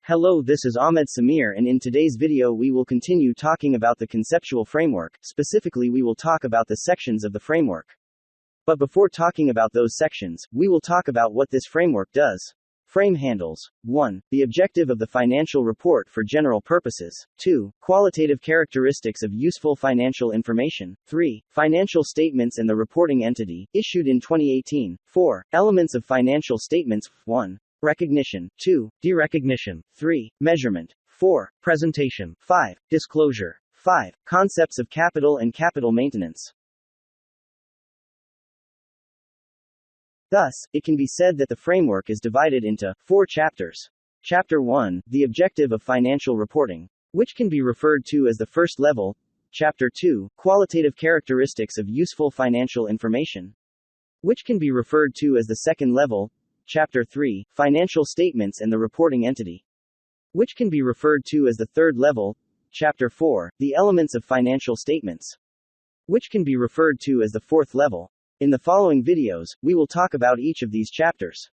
Hello, this is Ahmed Samir, and in today's video we will continue talking about the conceptual framework. Specifically, we will talk about the sections of the framework. But before talking about those sections, we will talk about what this framework does. Frame handles. 1. The objective of the financial report for general purposes. 2. Qualitative characteristics of useful financial information. 3. Financial statements and the reporting entity, issued in 2018. 4. Elements of financial statements. 1. Recognition. 2. Derecognition. 3. Measurement. 4. Presentation. 5. Disclosure. 5. Concepts of capital and capital maintenance. Thus, it can be said that the framework is divided into 4 chapters. Chapter 1, the objective of financial reporting, which can be referred to as the first level. Chapter 2, qualitative characteristics of useful financial information, which can be referred to as the second level. Chapter 3, financial statements and the reporting entity, which can be referred to as the third level. Chapter 4, the elements of financial statements, which can be referred to as the fourth level. In the following videos, we will talk about each of these chapters.